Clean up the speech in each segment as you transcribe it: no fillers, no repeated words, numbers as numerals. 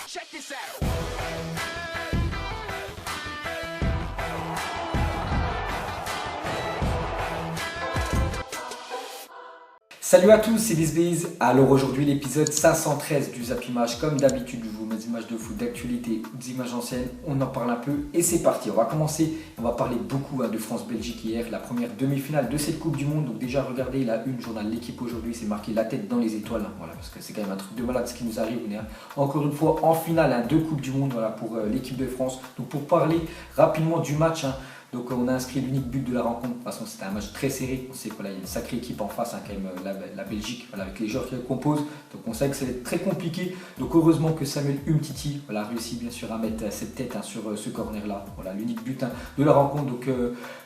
Check this out. Salut à tous, c'est BizBiz. Alors aujourd'hui l'épisode 513 du Zap Image. Comme d'habitude, je vous mets des images de foot d'actualité ou des images anciennes. On en parle un peu et c'est parti. On va commencer. On va parler beaucoup de France-Belgique hier, la première demi-finale de cette Coupe du Monde. Donc déjà regardez la une journal L'équipe aujourd'hui, c'est marqué la tête dans les étoiles. Voilà, parce que c'est quand même un truc de malade ce qui nous arrive. On est encore une fois en finale de Coupe du Monde pour l'équipe de France. Donc pour parler rapidement du match. Donc on a inscrit l'unique but de la rencontre. De toute façon c'était un match très serré. On sait qu'il y a une sacrée équipe en face, quand même la Belgique, avec les joueurs qui la composent. Donc on sait que c'est très compliqué. Donc heureusement que Samuel Umtiti a réussi bien sûr à mettre cette tête sur ce corner là. Voilà l'unique but de la rencontre. Donc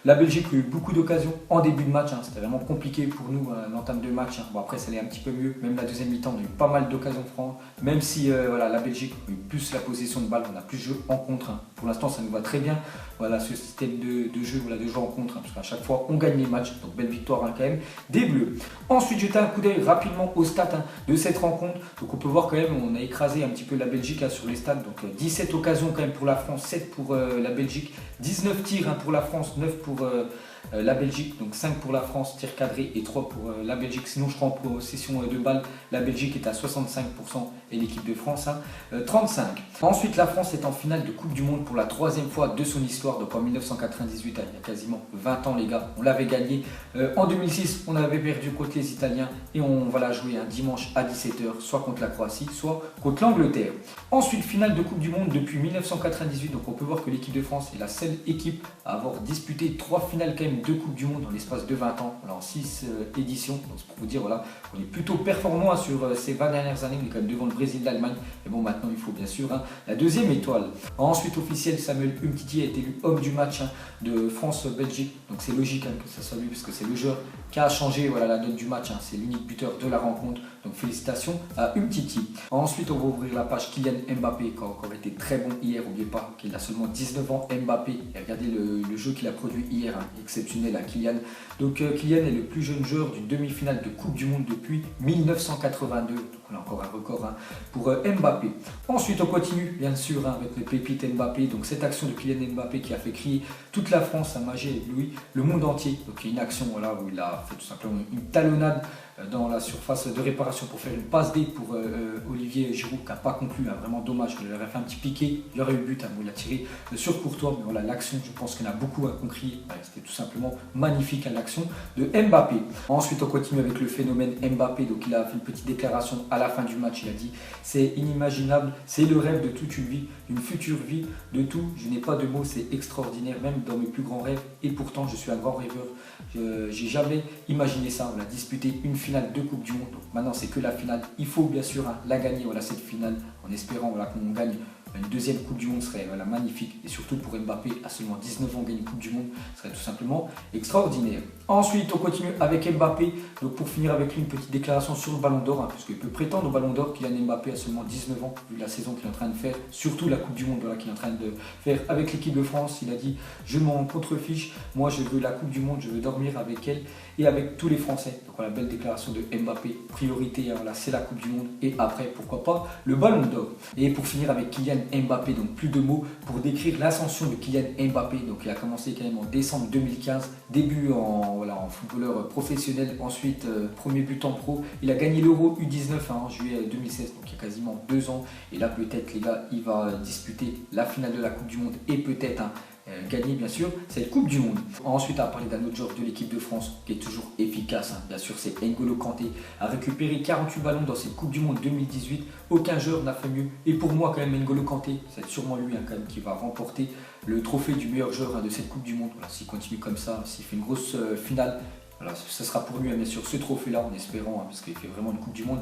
la Belgique a eu beaucoup d'occasions en début de match. C'était vraiment compliqué pour nous l'entame de match. Bon après ça allait un petit peu mieux. Même la deuxième mi-temps on a eu pas mal d'occasions franches. Même si la Belgique a eu plus la possession de balle, on a plus joué en contre. Pour l'instant ça nous va très bien. Voilà ce système de jeu, de jeu en contre, parce qu'à chaque fois on gagne les matchs, donc belle victoire quand même des Bleus. Ensuite jeter un coup d'œil rapidement aux stats de cette rencontre. Donc on peut voir quand même, on a écrasé un petit peu la Belgique sur les stats, donc 17 occasions quand même pour la France, 7 pour la Belgique, 19 tirs pour la France, 9 pour la Belgique, donc 5 pour la France, tir cadré et 3 pour la Belgique. Sinon je crois en possession de balle, la Belgique est à 65% et l'équipe de France 35%. Ensuite la France est en finale de Coupe du Monde pour la troisième fois de son histoire, donc en 1998, il y a quasiment 20 ans les gars, on l'avait gagné. En 2006 on avait perdu contre les Italiens et on va la jouer un dimanche à 17h, soit contre la Croatie, soit contre l'Angleterre. Ensuite finale de Coupe du Monde depuis 1998, donc on peut voir que l'équipe de France est la seule équipe à avoir disputé 3 finales quand même de Coupe du Monde dans l'espace de 20 ans, en 6 éditions. Donc c'est pour vous dire, on est plutôt performant sur ces 20 dernières années. On est quand même devant le Brésil, l'Allemagne. Et bon, maintenant il faut bien sûr la deuxième étoile. Ensuite officiel, Samuel Umtiti a été élu homme du match de France-Belgique. Donc c'est logique que ça soit lui, parce que c'est le joueur qui a changé la note du match. C'est l'unique buteur de la rencontre. Donc félicitations à Umtiti. Ensuite on va ouvrir la page Kylian Mbappé, qui a encore été très bon hier. N'oubliez pas qu'il a seulement 19 ans, Mbappé. Et regardez le jeu qu'il a produit hier, exceptionnel à Kylian. Donc Kylian est le plus jeune joueur d'une demi-finale de Coupe du Monde depuis 1982. Donc on a encore un record pour Mbappé. Ensuite on continue bien sûr avec le pépite Mbappé. Donc cette action de Kylian Mbappé qui a fait crier toute la France, Magé et Louis, le monde entier. Donc il y a une action où il a fait tout simplement une talonnade dans la surface de réparation pour faire une passe D pour Olivier Giroud qui n'a pas conclu, vraiment dommage, il aurait fait un petit piqué, il aurait eu le but, où il a tiré sur Courtois, mais voilà l'action, je pense qu'il y en a beaucoup à concrétiser, c'était tout simplement magnifique l'action de Mbappé. Ensuite on continue avec le phénomène Mbappé, donc il a fait une petite déclaration à la fin du match, il a dit c'est inimaginable, c'est le rêve de toute une vie, une future vie, de tout, je n'ai pas de mots, c'est extraordinaire, même dans mes plus grands rêves, et pourtant je suis un grand rêveur, j'ai jamais imaginé ça, on a disputé une finale de Coupe du Monde, donc maintenant c'est que la finale, il faut bien sûr la gagner, cette finale, en espérant qu'on gagne une deuxième Coupe du Monde, serait magnifique, et surtout pour Mbappé à seulement 19 ans gagner une Coupe du Monde serait tout simplement extraordinaire. Ensuite on continue avec Mbappé, donc pour finir avec lui une petite déclaration sur le Ballon d'Or, puisqu'il peut prétendre au Ballon d'Or. Kylian Mbappé a seulement 19 ans, vu la saison qu'il est en train de faire, surtout la Coupe du Monde qu'il est en train de faire avec l'équipe de France. Il a dit je m'en contrefiche, moi je veux la Coupe du Monde, je veux dormir avec elle et avec tous les Français. Donc la belle déclaration de Mbappé, priorité c'est la Coupe du Monde et après pourquoi pas le Ballon d'Or. Et pour finir avec Kylian Mbappé, donc plus de mots pour décrire l'ascension de Kylian Mbappé. Donc il a commencé quand même en décembre 2015, début en footballeur professionnel, ensuite premier but en pro. Il a gagné l'Euro U19 en juillet 2016, donc il y a quasiment 2 ans. Et là peut-être les gars, il va disputer la finale de la Coupe du Monde et peut-être gagner bien sûr cette Coupe du Monde. Ensuite, à parler d'un autre joueur de l'équipe de France qui est toujours efficace, bien sûr, c'est N'Golo Kanté, a récupéré 48 ballons dans cette Coupe du Monde 2018. Aucun joueur n'a fait mieux. Et pour moi, quand même, N'Golo Kanté, c'est sûrement lui quand même qui va remporter le trophée du meilleur joueur de cette Coupe du Monde. S'il continue comme ça, s'il fait une grosse finale, ce sera pour lui bien sûr ce trophée-là, en espérant, parce qu'il fait vraiment une Coupe du Monde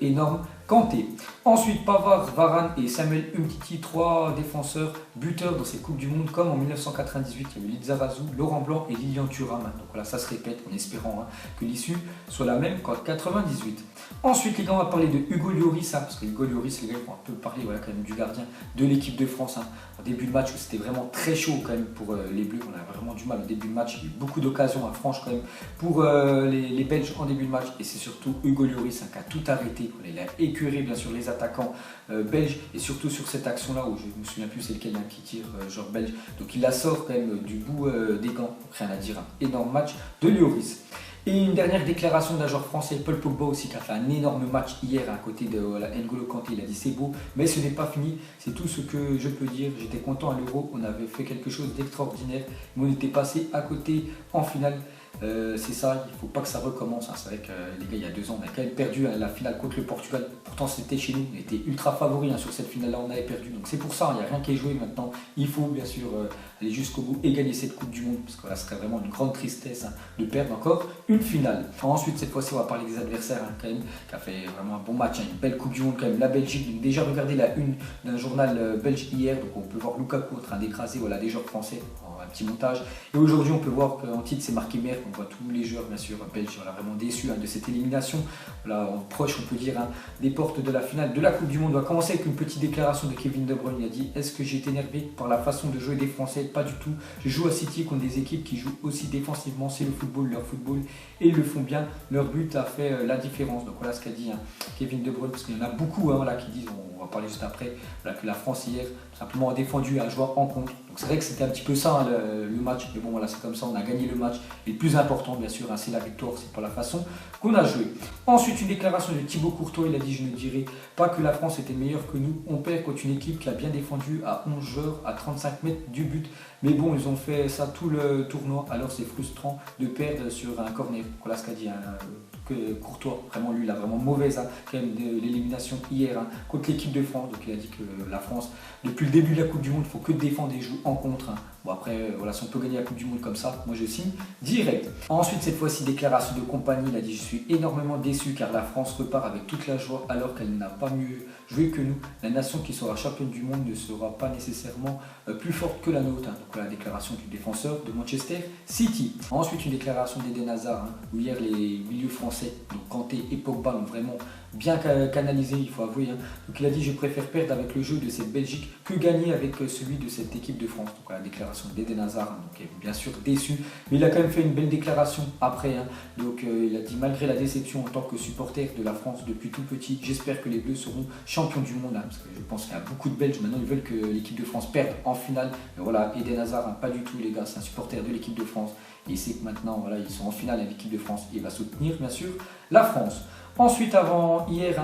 énorme. Kanté. Ensuite, Pavard, Varane et Samuel Umtiti, 3 défenseurs buteurs dans cette Coupe du Monde, comme en 1998. Il y a eu Lizarazu, Laurent Blanc et Lilian Thuram. Donc ça se répète en espérant que l'issue soit la même qu'en 98. Ensuite, les gars, on va parler de Hugo Lloris, parce que Hugo Lloris, les gars, on peut parler quand même du gardien de l'équipe de France. Au début de match, c'était vraiment très chaud quand même pour les Bleus. On a vraiment du mal au début de match. Il y a eu beaucoup d'occasions franches quand même pour les Belges en début de match. Et c'est surtout Hugo Lloris qui a tout arrêté. Il a écume écœurer bien sûr les attaquants belges, et surtout sur cette action-là où je ne me souviens plus c'est lequel qui tire, genre belge. Donc il la sort quand même du bout des gants, rien à dire, un énorme match de Lloris. Et une dernière déclaration d'un joueur français, Paul Pogba aussi, qui a fait un énorme match hier à côté de N'Golo Kanté. Il a dit c'est beau, mais ce n'est pas fini. C'est tout ce que je peux dire. J'étais content à l'Euro, on avait fait quelque chose d'extraordinaire, mais on était passé à côté en finale. C'est ça, il ne faut pas que ça recommence. C'est vrai que les gars, il y a 2 ans, on a quand même perdu la finale contre le Portugal. Pourtant, c'était chez nous, on était ultra favoris sur cette finale-là, on avait perdu. Donc c'est pour ça, il n'y a rien qui est joué maintenant. Il faut bien sûr aller jusqu'au bout et gagner cette Coupe du Monde, parce que là, ce serait vraiment une grande tristesse de perdre encore une finale. Ensuite, cette fois-ci, on va parler des adversaires quand même, qui a fait vraiment un bon match, une belle Coupe du Monde quand même. La Belgique, donc, déjà regardé la une d'un journal belge hier, donc on peut voir Lukaku en train d'écraser des joueurs français. Un petit montage. Et aujourd'hui, on peut voir qu'en titre, c'est marqué merde. On voit tous les joueurs, bien sûr, belges, vraiment déçus de cette élimination. Voilà, proche, on peut dire, des portes de la finale de la Coupe du Monde. On va commencer avec une petite déclaration de Kevin De Bruyne. Il a dit: est-ce que j'ai été énervé par la façon de jouer des Français? Pas du tout. Je joue à City contre des équipes qui jouent aussi défensivement. C'est le football, leur football. Et ils le font bien. Leur but a fait la différence. Donc voilà ce qu'a dit Kevin De Bruyne. Parce qu'il y en a beaucoup qui disent, on va parler juste après, que la France hier, simplement a défendu un joueur en contre. Donc c'est vrai que c'était un petit peu ça le match, mais bon voilà, c'est comme ça, on a gagné le match. Et le plus important bien sûr, c'est la victoire, c'est pas la façon qu'on a joué. Ensuite, une déclaration de Thibaut Courtois, il a dit: je ne dirais pas que la France était meilleure que nous, on perd contre une équipe qui a bien défendu à 11 joueurs à 35 mètres du but. Mais bon, ils ont fait ça tout le tournoi, alors c'est frustrant de perdre sur un corner. Voilà ce qu'a dit Courtois. Vraiment, lui, il a vraiment mauvaise quand même de l'élimination hier contre l'équipe de France. Donc il a dit que la France, depuis le début de la Coupe du Monde, il ne faut que défendre et jouer en contre. Bon après, voilà, si on peut gagner la Coupe du Monde comme ça, moi je signe direct. Ensuite, cette fois-ci, déclaration de compagnie, il a dit: je suis énormément déçu car la France repart avec toute la joie alors qu'elle n'a pas mieux joué que nous. La nation qui sera championne du monde ne sera pas nécessairement plus forte que la nôtre. Donc la déclaration du défenseur de Manchester City. Ensuite, une déclaration d'Eden Hazard, où hier les milieux français, donc Kanté et Pogba, l'ont vraiment bien canalisé, il faut avouer. Donc il a dit: je préfère perdre avec le jeu de cette Belgique que gagner avec celui de cette équipe de France. Donc la déclaration d'Eden Hazard, donc bien sûr déçu, mais il a quand même fait une belle déclaration après. Donc il a dit: malgré la déception en tant que supporter de la France depuis tout petit, j'espère que les Bleus seront champions du monde. Parce que je pense qu'il y a beaucoup de Belges maintenant, ils veulent que l'équipe de France perde en finale. Mais voilà, Eden Hazard, pas du tout les gars, c'est un supporter de l'équipe de France. Et il sait que maintenant, voilà, ils sont en finale avec l'équipe de France. Et il va soutenir bien sûr la France. Ensuite, avant hier,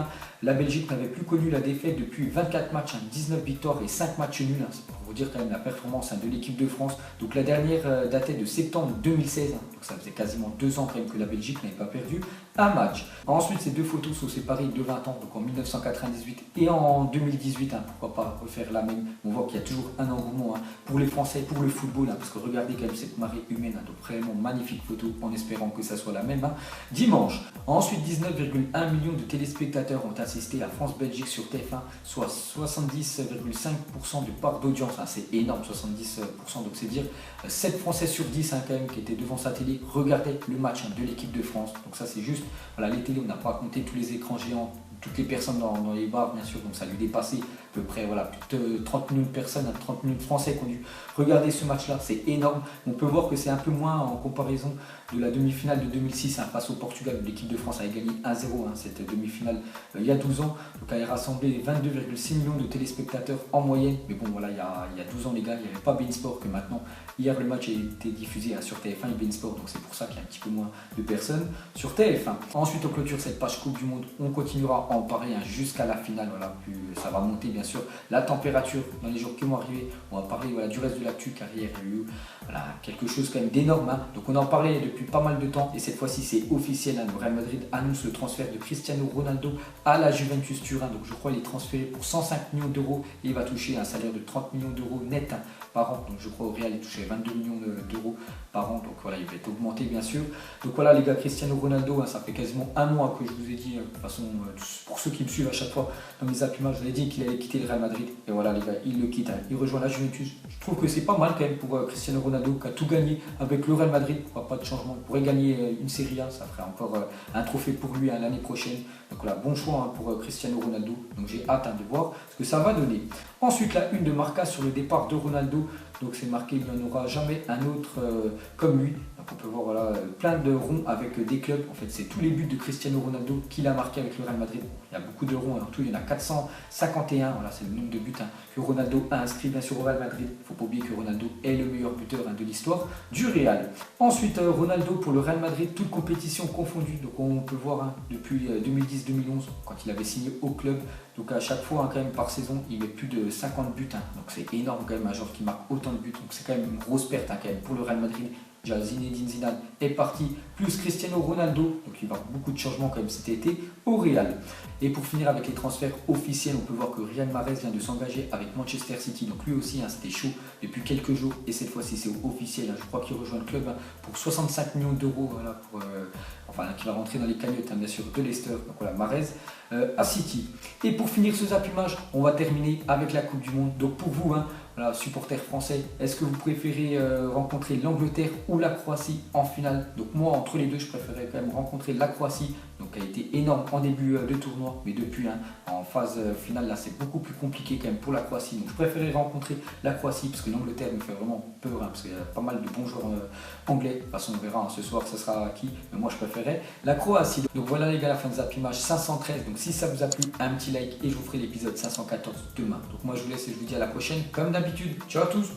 la Belgique n'avait plus connu la défaite depuis 24 matchs, 19 victoires et 5 matchs nuls. C'est pour vous dire quand même la performance de l'équipe de France. Donc la dernière datait de septembre 2016. Donc ça faisait quasiment 2 ans quand même que la Belgique n'avait pas perdu un match. Ensuite, ces deux photos sont séparées de 20 ans, donc en 1998 et en 2018. Pourquoi pas refaire la même? On voit qu'il y a toujours un engouement pour les Français, pour le football, parce que regardez quand même cette marée humaine. Donc vraiment magnifique photo, en espérant que ça soit la même dimanche. Ensuite, 19,1 millions de téléspectateurs ont assisté à France-Belgique sur TF1, soit 70,5% de part d'audience. C'est énorme, 70%. Donc c'est dire 7 Français sur 10 quand même qui étaient devant sa télé regardaient le match de l'équipe de France. Donc ça c'est juste, voilà, les télés, on n'a pas compté tous les écrans géants, toutes les personnes dans les bars bien sûr, donc ça lui dépassait à peu près plus de 30 millions de personnes, 30 millions de Français qui ont dû regarder ce match là, c'est énorme. On peut voir que c'est un peu moins en comparaison de la demi-finale de 2006 face au Portugal où l'équipe de France avait gagné 1-0 cette demi-finale il y a 12 ans, donc elle a rassemblé 22,6 millions de téléspectateurs en moyenne. Mais bon voilà, il y a 12 ans les gars, il n'y avait pas beIN Sport que maintenant. Hier le match a été diffusé sur TF1 et beIN Sport, donc c'est pour ça qu'il y a un petit peu moins de personnes sur TF1. Ensuite on clôture cette page Coupe du Monde, on continuera à en parler jusqu'à la finale, voilà, plus ça va monter bien sûr la température dans les jours qui vont arriver. On va parler du reste de l'actu car hier il y a eu quelque chose quand même d'énorme. Donc on en parlait depuis pas mal de temps et cette fois-ci c'est officiel. Le Real Madrid annonce le transfert de Cristiano Ronaldo à la Juventus Turin. Donc je crois qu'il est transféré pour 105 millions d'euros et il va toucher un salaire de 30 millions d'euros net par an. Donc je crois au Real il touchait 22 millions d'euros par an. Donc voilà, il va être augmenté bien sûr. Donc voilà les gars, Cristiano Ronaldo, ça fait quasiment un mois que je vous ai dit, de toute façon pour ceux qui me suivent à chaque fois dans mes appuis, je vous ai dit qu'il allait quitter le Real Madrid. Et voilà les gars, il le quitte, il rejoint la Juventus. Je trouve que c'est pas mal quand même pour Cristiano Ronaldo qui a tout gagné avec le Real Madrid. Pas de changement, il pourrait gagner une Serie A, ça ferait encore un trophée pour lui l'année prochaine. Donc voilà, bon choix pour Cristiano Ronaldo. Donc j'ai hâte de voir ce que ça va donner. Ensuite la une de Marca sur le départ de Ronaldo. Donc c'est marqué: il n'y en aura jamais un autre comme lui. Donc on peut voir plein de ronds avec des clubs. En fait c'est tous les buts de Cristiano Ronaldo qu'il a marqué avec le Real Madrid. Il Il y a beaucoup de ronds. En tout, il y en a 451. Voilà, c'est le nombre de buts que Ronaldo a inscrit bien sûr au Real Madrid. Il ne faut pas oublier que Ronaldo est le meilleur buteur de l'histoire du Real. Ensuite, Ronaldo pour le Real Madrid, toutes compétitions confondues. Donc on peut voir depuis 2010-2011, quand il avait signé au club. Donc à chaque fois, quand même, par saison, il met plus de 50 buts. Donc c'est énorme quand même, un joueur qui marque autant de buts. Donc c'est quand même une grosse perte quand même pour le Real Madrid. Déjà Zinedine Zidane est parti, plus Cristiano Ronaldo, donc il va y avoir beaucoup de changements quand même cet été au Real. Et pour finir avec les transferts officiels, on peut voir que Riyad Mahrez vient de s'engager avec Manchester City, donc lui aussi c'était chaud depuis quelques jours et cette fois-ci c'est officiel, je crois qu'il rejoint le club pour 65 millions d'euros, voilà, qui va rentrer dans les cagnottes bien sûr de Leicester, donc voilà Mahrez à City. Et pour finir ce zappimage, on va terminer avec la Coupe du Monde, donc pour vous, voilà, supporters français, est-ce que vous préférez rencontrer l'Angleterre ou la Croatie en finale? Donc moi, entre les deux, je préférais quand même rencontrer la Croatie, donc elle a été énorme en début de tournoi, mais depuis en phase finale, là c'est beaucoup plus compliqué quand même pour la Croatie. Donc je préférais rencontrer la Croatie parce que l'Angleterre me fait vraiment peur, parce qu'il y a pas mal de bons joueurs anglais. De toute façon, on verra ce soir, ce sera qui, mais moi je préférais la Croatie. Donc voilà les gars, la fin de zappimage 513. Donc si ça vous a plu, un petit like et je vous ferai l'épisode 514 demain. Donc moi je vous laisse et je vous dis à la prochaine, comme d'habitude. Ciao à tous.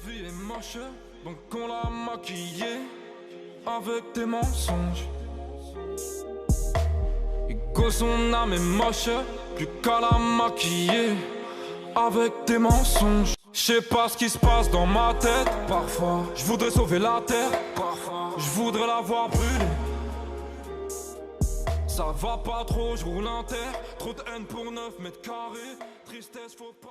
Vie est moche, donc on l'a maquillée avec des mensonges. Et que son âme est moche, plus qu'à la maquiller avec des mensonges. Je sais pas ce qui se passe dans ma tête. Parfois, je voudrais sauver la terre. Parfois, je voudrais la voir brûler. Ça va pas trop, je roule en terre. Trop de haine pour 9 mètres carrés. Tristesse, faut pas.